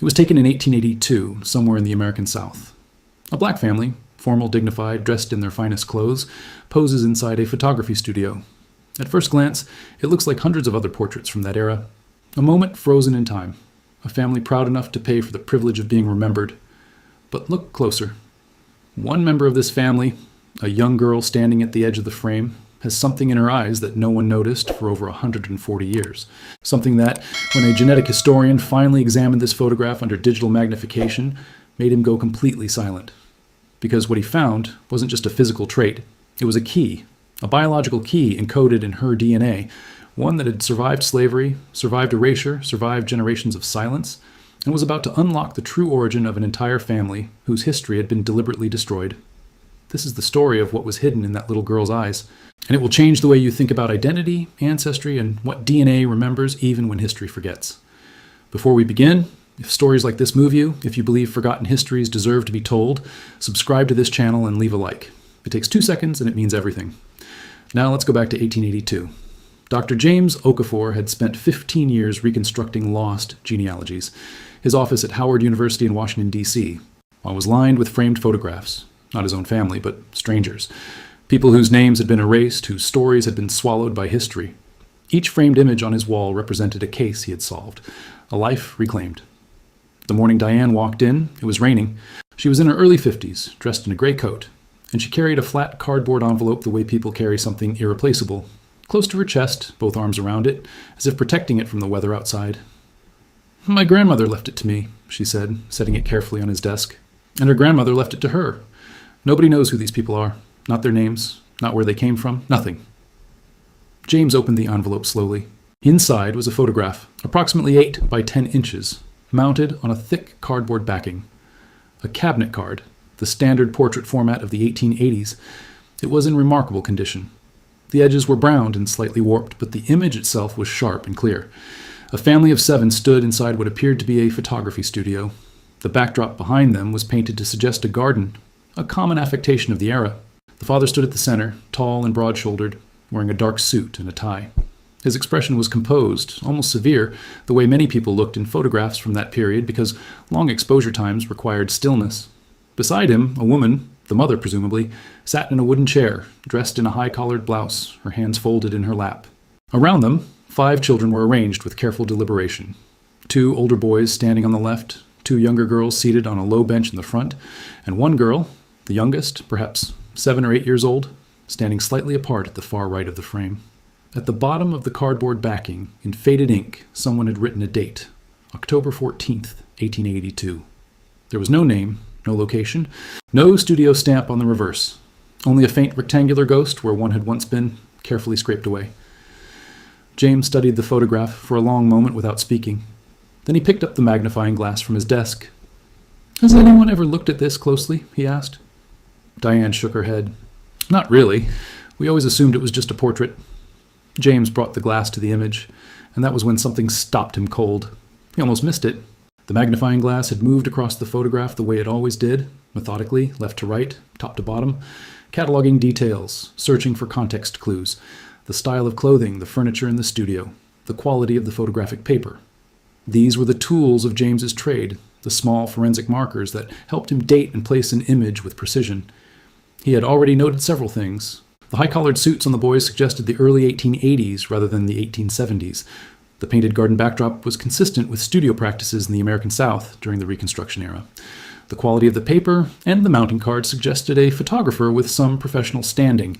It was taken in 1882, somewhere in the American South. A black family, formal, dignified, dressed in their finest clothes, poses inside a photography studio. At first glance, it looks like hundreds of other portraits from that era. A moment frozen in time. A family proud enough to pay for the privilege of being remembered. But look closer. One member of this family, a young girl standing at the edge of the frame, has something in her eyes that no one noticed for over 140 years. Something that, when a genetic historian finally examined this photograph under digital magnification, made him go completely silent. Because what he found wasn't just a physical trait. It was a key, a biological key encoded in her DNA, one that had survived slavery, survived erasure, survived generations of silence, and was about to unlock the true origin of an entire family whose history had been deliberately destroyed. This is the story of what was hidden in that little girl's eyes, and it will change the way you think about identity, ancestry, and what DNA remembers even when history forgets. Before we begin, if stories like this move you, if you believe forgotten histories deserve to be told, subscribe to this channel and leave a like. It takes 2 seconds and it means everything. Now let's go back to 1882. Dr. James Okafor had spent 15 years reconstructing lost genealogies. His office at Howard University in Washington, D.C. was lined with framed photographs. Not his own family, but strangers. People whose names had been erased, whose stories had been swallowed by history. Each framed image on his wall represented a case he had solved, a life reclaimed. The morning Diane walked in, it was raining. She was in her early 50s, dressed in a gray coat, and she carried a flat cardboard envelope the way people carry something irreplaceable, close to her chest, both arms around it, as if protecting it from the weather outside. "My grandmother left it to me," she said, setting it carefully on his desk. "And her grandmother left it to her. Nobody knows who these people are. Not their names, not where they came from, nothing." James opened the envelope slowly. Inside was a photograph, approximately 8 by 10 inches, mounted on a thick cardboard backing. A cabinet card, the standard portrait format of the 1880s. It was in remarkable condition. The edges were browned and slightly warped, but the image itself was sharp and clear. A family of 7 stood inside what appeared to be a photography studio. The backdrop behind them was painted to suggest a garden, a common affectation of the era. The father stood at the center, tall and broad-shouldered, wearing a dark suit and a tie. His expression was composed, almost severe, the way many people looked in photographs from that period because long exposure times required stillness. Beside him, a woman, the mother presumably, sat in a wooden chair, dressed in a high-collared blouse, her hands folded in her lap. Around them, 5 children were arranged with careful deliberation. 2 older boys standing on the left, 2 younger girls seated on a low bench in the front, and 1 girl, the youngest, perhaps 7 or 8 years old, standing slightly apart at the far right of the frame. At the bottom of the cardboard backing, in faded ink, someone had written a date, October 14th, 1882. There was no name, no location, no studio stamp on the reverse, only a faint rectangular ghost where one had once been, carefully scraped away. James studied the photograph for a long moment without speaking. Then he picked up the magnifying glass from his desk. "Has anyone ever looked at this closely?" he asked. Diane shook her head. "Not really. We always assumed it was just a portrait." James brought the glass to the image, and that was when something stopped him cold. He almost missed it. The magnifying glass had moved across the photograph the way it always did, methodically, left to right, top to bottom, cataloging details, searching for context clues, the style of clothing, the furniture in the studio, the quality of the photographic paper. These were the tools of James's trade, the small forensic markers that helped him date and place an image with precision. He had already noted several things. The high-collared suits on the boys suggested the early 1880s rather than the 1870s. The painted garden backdrop was consistent with studio practices in the American South during the Reconstruction era. The quality of the paper and the mounting card suggested a photographer with some professional standing.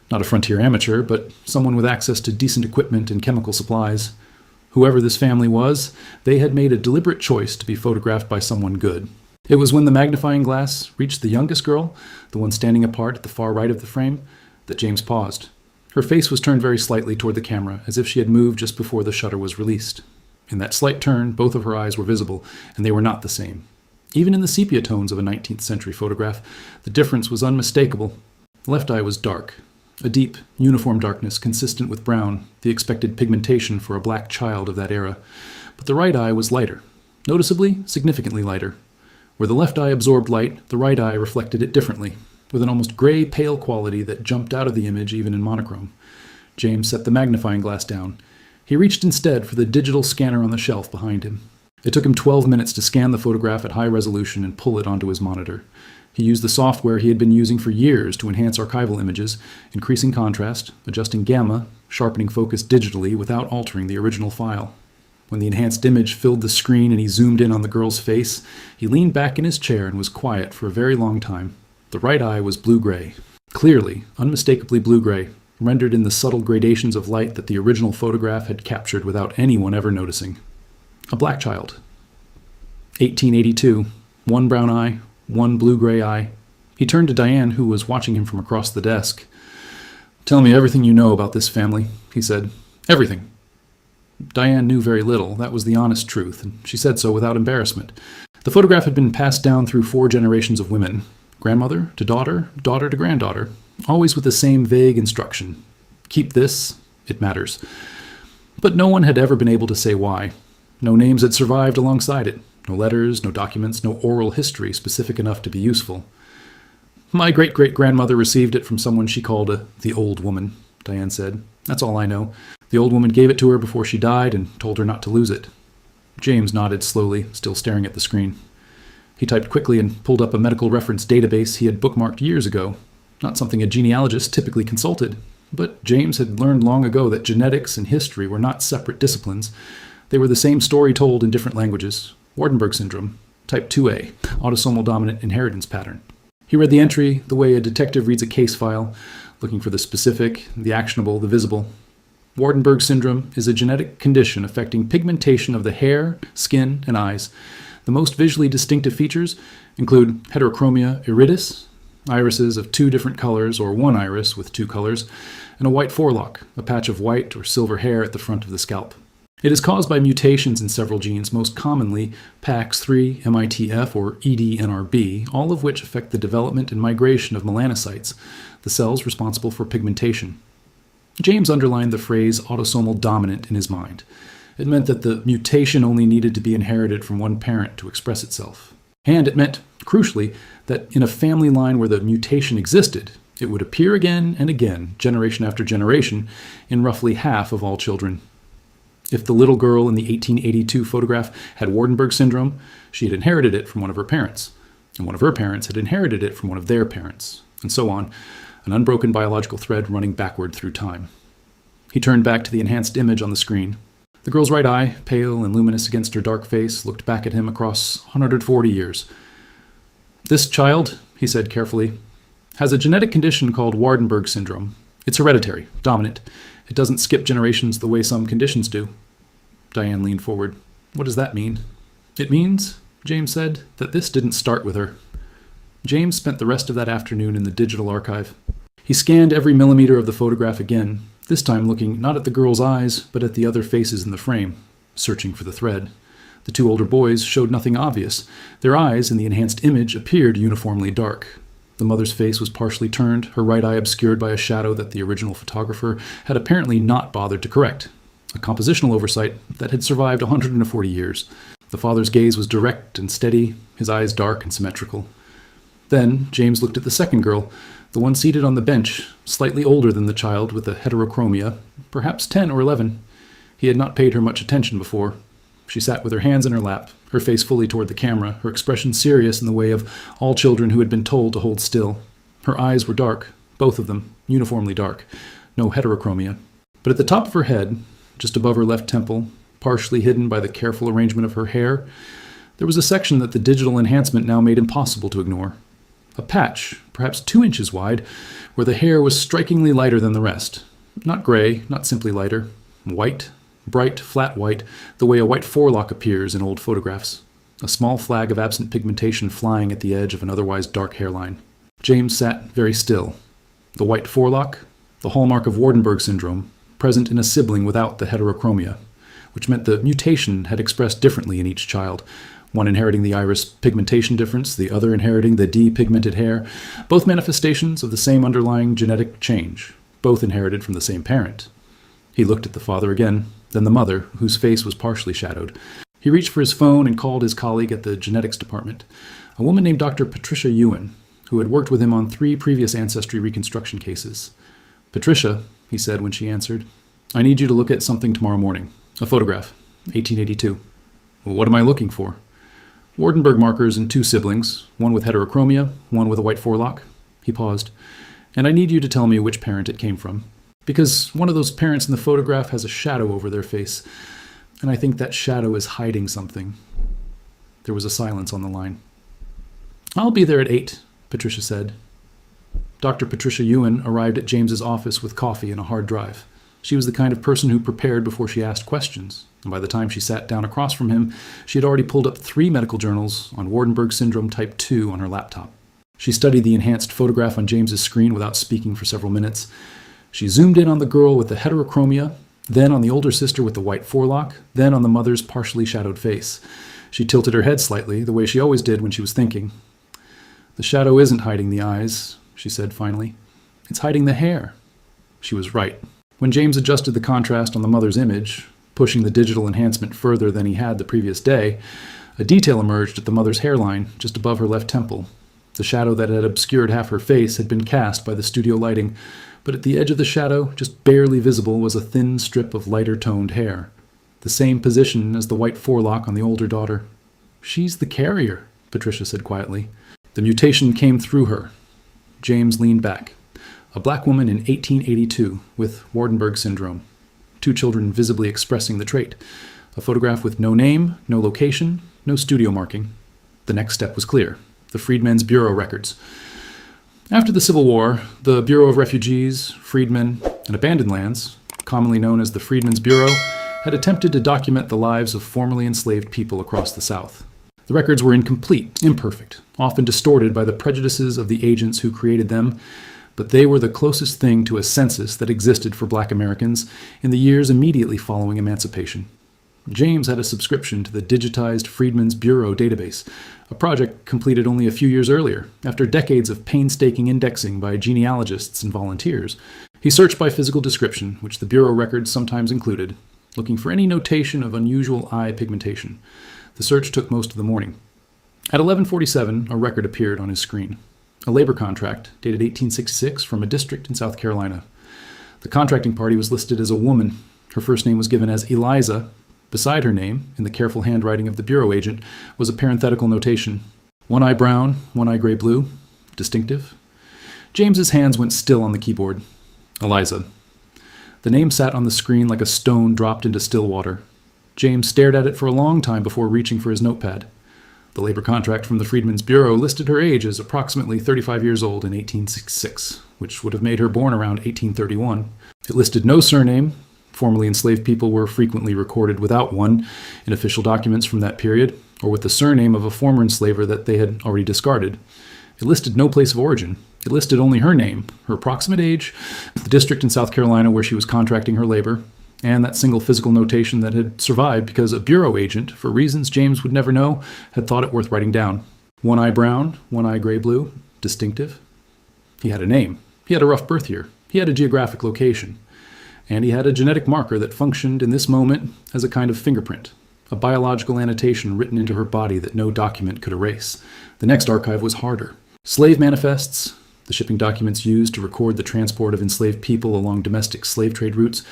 Not a frontier amateur, but someone with access to decent equipment and chemical supplies. Whoever this family was, they had made a deliberate choice to be photographed by someone good. It was when the magnifying glass reached the youngest girl, the one standing apart at the far right of the frame, that James paused. Her face was turned very slightly toward the camera, as if she had moved just before the shutter was released. In that slight turn, both of her eyes were visible, and they were not the same. Even in the sepia tones of a 19th century photograph, the difference was unmistakable. The left eye was dark, a deep, uniform darkness consistent with brown, the expected pigmentation for a black child of that era. But the right eye was lighter, noticeably, significantly lighter. Where the left eye absorbed light, the right eye reflected it differently, with an almost gray, pale quality that jumped out of the image even in monochrome. James set the magnifying glass down. He reached instead for the digital scanner on the shelf behind him. It took him 12 minutes to scan the photograph at high resolution and pull it onto his monitor. He used the software he had been using for years to enhance archival images, increasing contrast, adjusting gamma, sharpening focus digitally without altering the original file. When the enhanced image filled the screen and he zoomed in on the girl's face, he leaned back in his chair and was quiet for a very long time. The right eye was blue-gray. Clearly, unmistakably blue-gray, rendered in the subtle gradations of light that the original photograph had captured without anyone ever noticing. A black child. 1882. One brown eye, one blue-gray eye. He turned to Diane, who was watching him from across the desk. "Tell me everything you know about this family," he said. "Everything." Diane knew very little. That was the honest truth, and she said so without embarrassment. The photograph had been passed down through 4 generations of women, grandmother to daughter, daughter to granddaughter, always with the same vague instruction. Keep this, it matters. But no one had ever been able to say why. No names had survived alongside it. No letters, no documents, no oral history specific enough to be useful. "My great-great-grandmother received it from someone she called the old woman," Diane said. "That's all I know. The old woman gave it to her before she died and told her not to lose it." James nodded slowly, still staring at the screen. He typed quickly and pulled up a medical reference database he had bookmarked years ago. Not something a genealogist typically consulted, but James had learned long ago that genetics and history were not separate disciplines. They were the same story told in different languages. Waardenburg syndrome, type 2A, autosomal dominant inheritance pattern. He read the entry the way a detective reads a case file, looking for the specific, the actionable, the visible. Waardenburg syndrome is a genetic condition affecting pigmentation of the hair, skin, and eyes. The most visually distinctive features include heterochromia iridis, irises of 2 different colors or 1 iris with 2 colors, and a white forelock, a patch of white or silver hair at the front of the scalp. It is caused by mutations in several genes, most commonly PAX3, MITF, or EDNRB, all of which affect the development and migration of melanocytes, the cells responsible for pigmentation. James underlined the phrase autosomal dominant in his mind. It meant that the mutation only needed to be inherited from one parent to express itself. And it meant, crucially, that in a family line where the mutation existed, it would appear again and again, generation after generation, in roughly half of all children. If the little girl in the 1882 photograph had Waardenburg syndrome, she had inherited it from one of her parents, and one of her parents had inherited it from one of their parents, and so on, an unbroken biological thread running backward through time. He turned back to the enhanced image on the screen. The girl's right eye, pale and luminous against her dark face, looked back at him across 140 years. "This child," he said carefully, "has a genetic condition called Waardenburg syndrome. It's hereditary, dominant. It doesn't skip generations the way some conditions do." Diane leaned forward. "What does that mean?" "It means," James said, "that this didn't start with her." James spent the rest of that afternoon in the digital archive. He scanned every millimeter of the photograph again, this time looking not at the girl's eyes, but at the other faces in the frame, searching for the thread. The 2 older boys showed nothing obvious. Their eyes in the enhanced image appeared uniformly dark. The mother's face was partially turned, her right eye obscured by a shadow that the original photographer had apparently not bothered to correct, a compositional oversight that had survived 140 years. The father's gaze was direct and steady, his eyes dark and symmetrical. Then James looked at the second girl, the one seated on the bench, slightly older than the child with the heterochromia, perhaps 10 or 11. He had not paid her much attention before. She sat with her hands in her lap, her face fully toward the camera, her expression serious in the way of all children who had been told to hold still. Her eyes were dark, both of them, uniformly dark, no heterochromia. But at the top of her head, just above her left temple, partially hidden by the careful arrangement of her hair, there was a section that the digital enhancement now made impossible to ignore. A patch, perhaps 2 inches wide, where the hair was strikingly lighter than the rest. Not gray, not simply lighter. White, bright, flat white, the way a white forelock appears in old photographs. A small flag of absent pigmentation flying at the edge of an otherwise dark hairline. James sat very still. The white forelock, the hallmark of Waardenburg syndrome, present in a sibling without the heterochromia, which meant the mutation had expressed differently in each child, one inheriting the iris pigmentation difference, the other inheriting the depigmented hair, both manifestations of the same underlying genetic change, both inherited from the same parent. He looked at the father again, then the mother, whose face was partially shadowed. He reached for his phone and called his colleague at the genetics department, a woman named Dr. Patricia Ewan, who had worked with him on 3 previous ancestry reconstruction cases. "Patricia," he said when she answered, "I need you to look at something tomorrow morning. A photograph, 1882. Well, what am I looking for? Wardenburg markers in 2 siblings, one with heterochromia, one with a white forelock. He paused. And I need you to tell me which parent it came from. Because one of those parents in the photograph has a shadow over their face, and I think that shadow is hiding something. There was a silence on the line. I'll be there at 8, Patricia said. Dr. Patricia Ewan arrived at James's office with coffee and a hard drive. She was the kind of person who prepared before she asked questions, and by the time she sat down across from him, she had already pulled up 3 medical journals on Wardenburg syndrome type 2 on her laptop. She studied the enhanced photograph on James's screen without speaking for several minutes. She zoomed in on the girl with the heterochromia, then on the older sister with the white forelock, then on the mother's partially shadowed face. She tilted her head slightly, the way she always did when she was thinking. The shadow isn't hiding the eyes, she said finally. It's hiding the hair. She was right. When James adjusted the contrast on the mother's image, pushing the digital enhancement further than he had the previous day, a detail emerged at the mother's hairline, just above her left temple. The shadow that had obscured half her face had been cast by the studio lighting, but at the edge of the shadow, just barely visible, was a thin strip of lighter-toned hair, the same position as the white forelock on the older daughter. She's the carrier, Patricia said quietly. The mutation came through her. James leaned back. A black woman in 1882 with Wardenburg syndrome. 2 children visibly expressing the trait. A photograph with no name, no location, no studio marking. The next step was clear. The Freedmen's Bureau records. After the Civil War, the Bureau of Refugees, Freedmen, and Abandoned Lands, commonly known as the Freedmen's Bureau, had attempted to document the lives of formerly enslaved people across the South. The records were incomplete, imperfect, often distorted by the prejudices of the agents who created them, but they were the closest thing to a census that existed for Black Americans in the years immediately following emancipation. James had a subscription to the digitized Freedmen's Bureau database, a project completed only a few years earlier, after decades of painstaking indexing by genealogists and volunteers. He searched by physical description, which the Bureau records sometimes included, looking for any notation of unusual eye pigmentation. The search took most of the morning. At 11:47, a record appeared on his screen. A labor contract, dated 1866, from a district in South Carolina. The contracting party was listed as a woman. Her first name was given as Eliza. Beside her name, in the careful handwriting of the Bureau agent, was a parenthetical notation. 1 eye brown, 1 eye gray-blue. Distinctive. James's hands went still on the keyboard. Eliza. The name sat on the screen like a stone dropped into still water. James stared at it for a long time before reaching for his notepad. The labor contract from the Freedmen's Bureau listed her age as approximately 35 years old in 1866, which would have made her born around 1831. It listed no surname. Formerly enslaved people were frequently recorded without one in official documents from that period, or with the surname of a former enslaver that they had already discarded. It listed no place of origin. It listed only her name, her approximate age, the district in South Carolina where she was contracting her labor, and that single physical notation that had survived because a Bureau agent, for reasons James would never know, had thought it worth writing down. 1 eye brown, 1 eye gray-blue, distinctive. He had a name. He had a rough birth year. He had a geographic location. And he had a genetic marker that functioned in this moment as a kind of fingerprint, a biological annotation written into her body that no document could erase. The next archive was harder. Slave manifests, the shipping documents used to record the transport of enslaved people along domestic slave trade routes,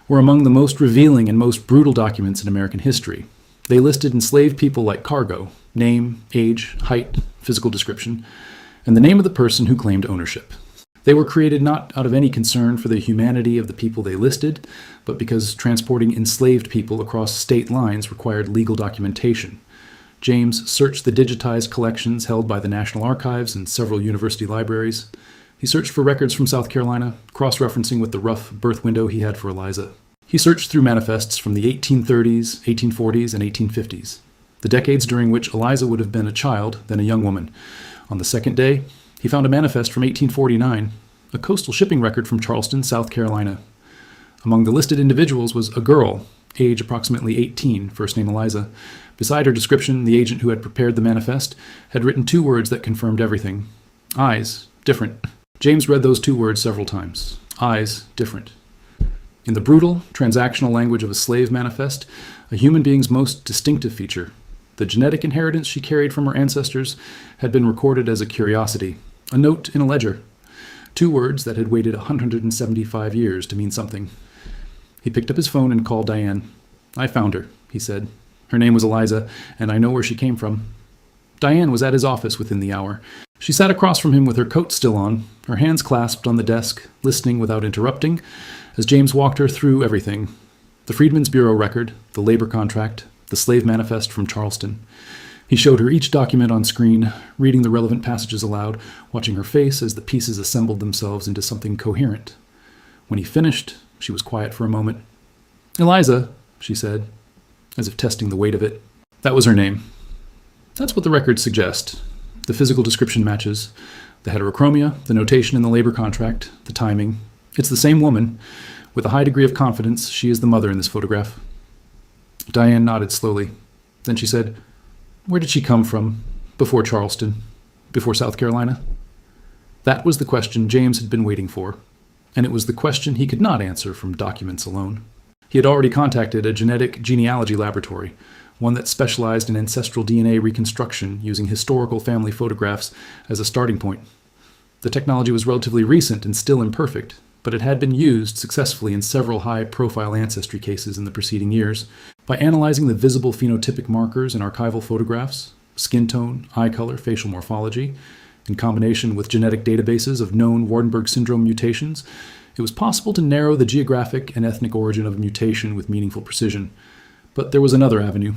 were among the most revealing and most brutal documents in American history. They listed enslaved people like cargo, name, age, height, physical description, and the name of the person who claimed ownership. They were created not out of any concern for the humanity of the people they listed, but because transporting enslaved people across state lines required legal documentation. James searched the digitized collections held by the National Archives and several university libraries. He searched for records from South Carolina, cross-referencing with the rough birth window he had for Eliza. He searched through manifests from the 1830s, 1840s, and 1850s, the decades during which Eliza would have been a child, then a young woman. On the second day, he found a manifest from 1849, a coastal shipping record from Charleston, South Carolina. Among the listed individuals was a girl, age approximately 18, first name Eliza. Beside her description, the agent who had prepared the manifest had written 2 words that confirmed everything. Eyes, different. James read those 2 words several times. Eyes, different. In the brutal, transactional language of a slave manifest, a human being's most distinctive feature, the genetic inheritance she carried from her ancestors, had been recorded as a curiosity, a note in a ledger. 2 words that had waited 175 years to mean something. He picked up his phone and called Diane. "I found her," he said. Her name was Eliza, and I know where she came from. Diane was at his office within the hour. She sat across from him with her coat still on, her hands clasped on the desk, listening without interrupting, as James walked her through everything. The Freedmen's Bureau record, the labor contract, the slave manifest from Charleston. He showed her each document on screen, reading the relevant passages aloud, watching her face as the pieces assembled themselves into something coherent. When he finished, she was quiet for a moment. "Eliza," she said, as if testing the weight of it. That was her name. That's what the records suggest. The physical description matches. The heterochromia, the notation in the labor contract, the timing. It's the same woman. With a high degree of confidence, she is the mother in this photograph. Diane nodded slowly. Then she said, "Where did she come from? Before Charleston? Before South Carolina?" That was the question James had been waiting for, and it was the question he could not answer from documents alone. He had already contacted a genetic genealogy laboratory, one that specialized in ancestral DNA reconstruction using historical family photographs as a starting point. The technology was relatively recent and still imperfect, but it had been used successfully in several high-profile ancestry cases in the preceding years. By analyzing the visible phenotypic markers in archival photographs, skin tone, eye color, facial morphology, in combination with genetic databases of known Waardenburg syndrome mutations, it was possible to narrow the geographic and ethnic origin of a mutation with meaningful precision. But there was another avenue.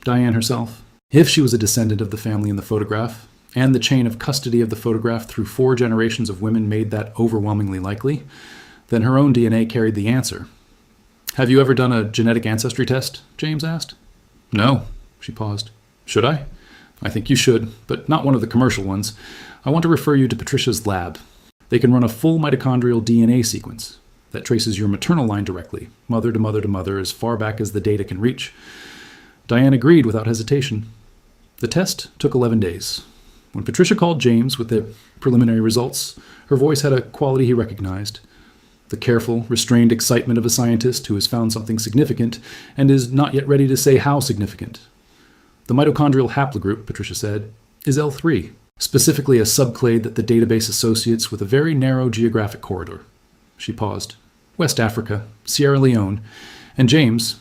Diane herself. If she was a descendant of the family in the photograph, and the chain of custody of the photograph through 4 generations of women made that overwhelmingly likely, then her own DNA carried the answer. "Have you ever done a genetic ancestry test?" James asked. "No." She paused. "Should I?" "I think you should, but not one of the commercial ones. I want to refer you to Patricia's lab. They can run a full mitochondrial DNA sequence that traces your maternal line directly, mother to mother to mother, as far back as the data can reach." Diane agreed without hesitation. The test took 11 days. When Patricia called James with the preliminary results, her voice had a quality he recognized. The careful, restrained excitement of a scientist who has found something significant and is not yet ready to say how significant. "The mitochondrial haplogroup," Patricia said, "is L3, specifically a subclade that the database associates with a very narrow geographic corridor." She paused. "West Africa, Sierra Leone, and James,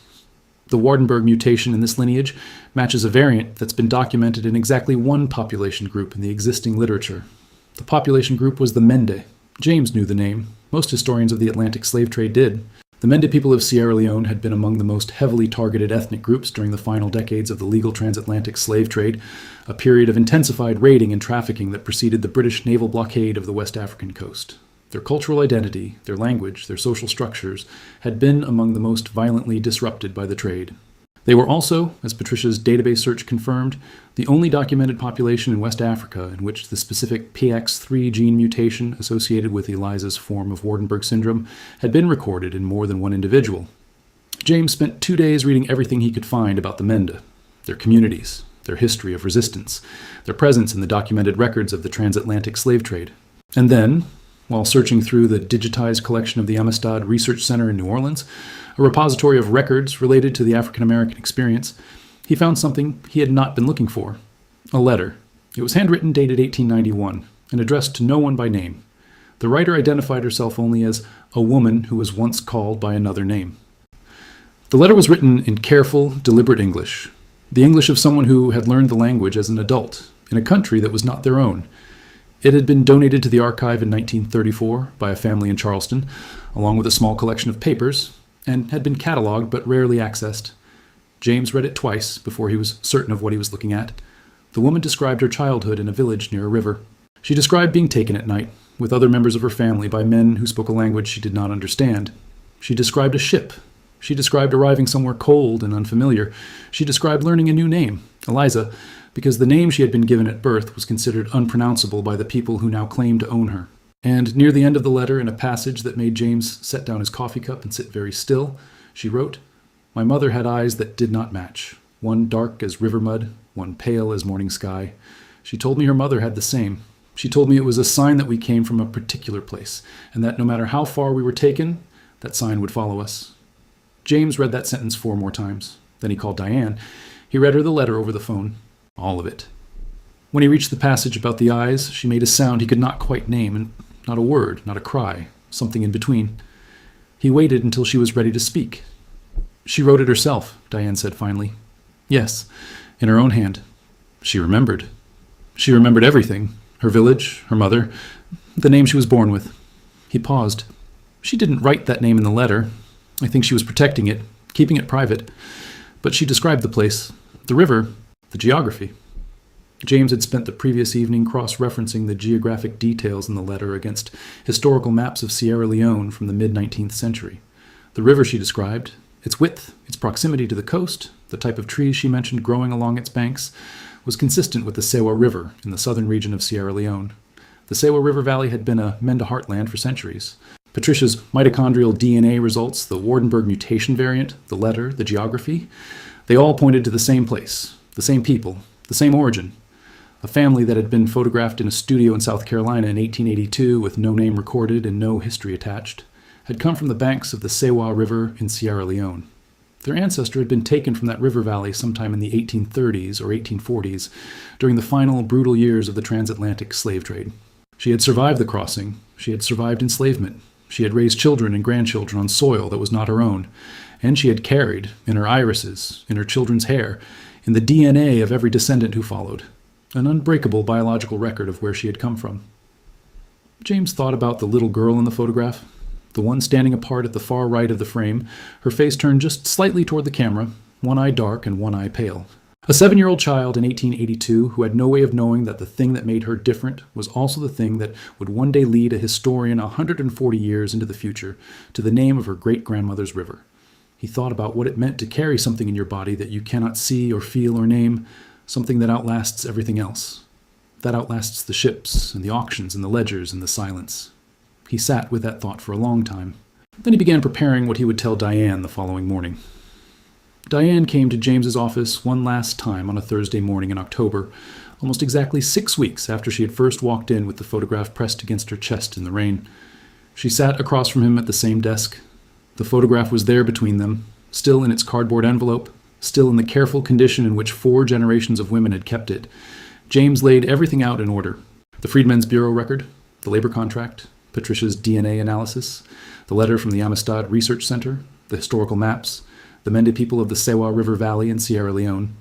the Waardenburg mutation in this lineage matches a variant that's been documented in exactly one population group in the existing literature. The population group was the Mende. James knew the name. Most historians of the Atlantic slave trade did. The Mende people of Sierra Leone had been among the most heavily targeted ethnic groups during the final decades of the legal transatlantic slave trade, a period of intensified raiding and trafficking that preceded the British naval blockade of the West African coast. Their cultural identity, their language, their social structures had been among the most violently disrupted by the trade. They were also, as Patricia's database search confirmed, the only documented population in West Africa in which the specific PX3 gene mutation associated with Eliza's form of Waardenburg syndrome had been recorded in more than one individual. James spent 2 days reading everything he could find about the Mende, their communities, their history of resistance, their presence in the documented records of the transatlantic slave trade. And then, while searching through the digitized collection of the Amistad Research Center in New Orleans, a repository of records related to the African American experience, he found something he had not been looking for. A letter. It was handwritten, dated 1891, and addressed to no one by name. The writer identified herself only as a woman who was once called by another name. The letter was written in careful, deliberate English, the English of someone who had learned the language as an adult, in a country that was not their own. It had been donated to the archive in 1934 by a family in Charleston, along with a small collection of papers, and had been catalogued but rarely accessed. James read it twice before he was certain of what he was looking at. The woman described her childhood in a village near a river. She described being taken at night, with other members of her family, by men who spoke a language she did not understand. She described a ship. She described arriving somewhere cold and unfamiliar. She described learning a new name, Eliza, because the name she had been given at birth was considered unpronounceable by the people who now claimed to own her. And near the end of the letter, in a passage that made James set down his coffee cup and sit very still, she wrote, "My mother had eyes that did not match, one dark as river mud, one pale as morning sky. She told me her mother had the same. She told me it was a sign that we came from a particular place, and that no matter how far we were taken, that sign would follow us." James read that sentence 4 more times. Then he called Diane. He read her the letter over the phone. All of it. When he reached the passage about the eyes, she made a sound he could not quite name, and not a word, not a cry, something in between. He waited until she was ready to speak. "She wrote it herself," Diane said finally. Yes, in her own hand. She remembered. She remembered everything. Her village, her mother, the name she was born with. He paused. She didn't write that name in the letter. I think she was protecting it, keeping it private. But she described the place, the river, the geography. James had spent the previous evening cross-referencing the geographic details in the letter against historical maps of Sierra Leone from the mid-19th century. The river she described, its width, its proximity to the coast, the type of trees she mentioned growing along its banks, was consistent with the Sewa River in the southern region of Sierra Leone. The Sewa River Valley had been a Menda heartland for centuries. Patricia's mitochondrial DNA results, the Wardenberg mutation variant, the letter, the geography, they all pointed to the same place, the same people, the same origin. A family that had been photographed in a studio in South Carolina in 1882 with no name recorded and no history attached, had come from the banks of the Sewa River in Sierra Leone. Their ancestor had been taken from that river valley sometime in the 1830s or 1840s, during the final brutal years of the transatlantic slave trade. She had survived the crossing. She had survived enslavement. She had raised children and grandchildren on soil that was not her own, and she had carried, in her irises, in her children's hair, in the DNA of every descendant who followed, an unbreakable biological record of where she had come from. James thought about the little girl in the photograph, the one standing apart at the far right of the frame, her face turned just slightly toward the camera, one eye dark and one eye pale. A 7-year-old child in 1882 who had no way of knowing that the thing that made her different was also the thing that would one day lead a historian 140 years into the future to the name of her great-grandmother's river. He thought about what it meant to carry something in your body that you cannot see or feel or name, something that outlasts everything else. That outlasts the ships and the auctions and the ledgers and the silence. He sat with that thought for a long time. Then he began preparing what he would tell Diane the following morning. Diane came to James's office one last time on a Thursday morning in October, almost exactly 6 weeks after she had first walked in with the photograph pressed against her chest in the rain. She sat across from him at the same desk. The photograph was there between them, still in its cardboard envelope, still in the careful condition in which 4 generations of women had kept it. James laid everything out in order. The Freedmen's Bureau record, the labor contract, Patricia's DNA analysis, the letter from the Amistad Research Center, the historical maps, the Mende people of the Sewa River Valley in Sierra Leone.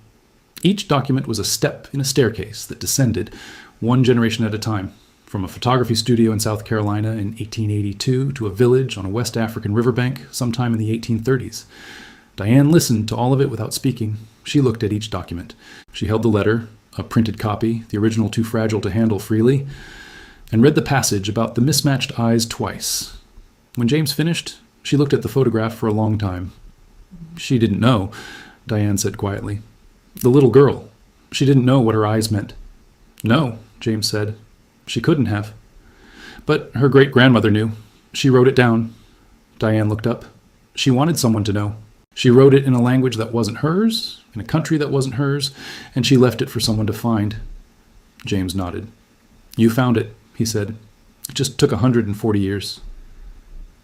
Each document was a step in a staircase that descended, one generation at a time, from a photography studio in South Carolina in 1882 to a village on a West African riverbank sometime in the 1830s. Diane listened to all of it without speaking. She looked at each document. She held the letter, a printed copy, the original too fragile to handle freely, and read the passage about the mismatched eyes twice. When James finished, she looked at the photograph for a long time. She didn't know, Diane said quietly. The little girl. She didn't know what her eyes meant. No, James said. She couldn't have. But her great-grandmother knew. She wrote it down. Diane looked up. She wanted someone to know. She wrote it in a language that wasn't hers, in a country that wasn't hers, and she left it for someone to find. James nodded. You found it, he said. It just took 140 years.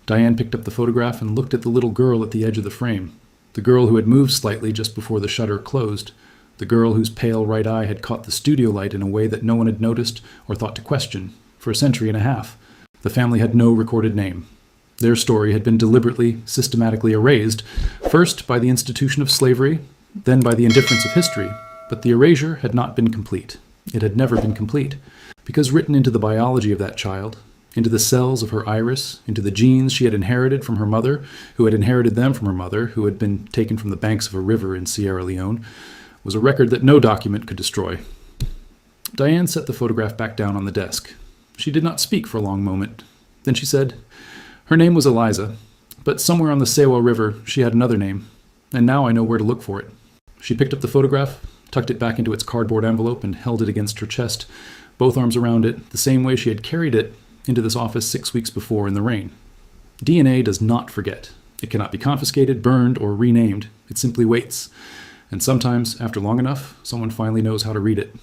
Diane picked up the photograph and looked at the little girl at the edge of the frame, the girl who had moved slightly just before the shutter closed, the girl whose pale right eye had caught the studio light in a way that no one had noticed or thought to question for a century and a half. The family had no recorded name. Their story had been deliberately, systematically erased, first by the institution of slavery, then by the indifference of history, but the erasure had not been complete. It had never been complete, because written into the biology of that child, into the cells of her iris, into the genes she had inherited from her mother, who had inherited them from her mother, who had been taken from the banks of a river in Sierra Leone, was a record that no document could destroy. Diane set the photograph back down on the desk. She did not speak for a long moment. Then she said, her name was Eliza, but somewhere on the Sewa River she had another name, and now I know where to look for it. She picked up the photograph, tucked it back into its cardboard envelope, and held it against her chest, both arms around it, the same way she had carried it into this office 6 weeks before in the rain. DNA does not forget. It cannot be confiscated, burned, or renamed. It simply waits. And sometimes, after long enough, someone finally knows how to read it.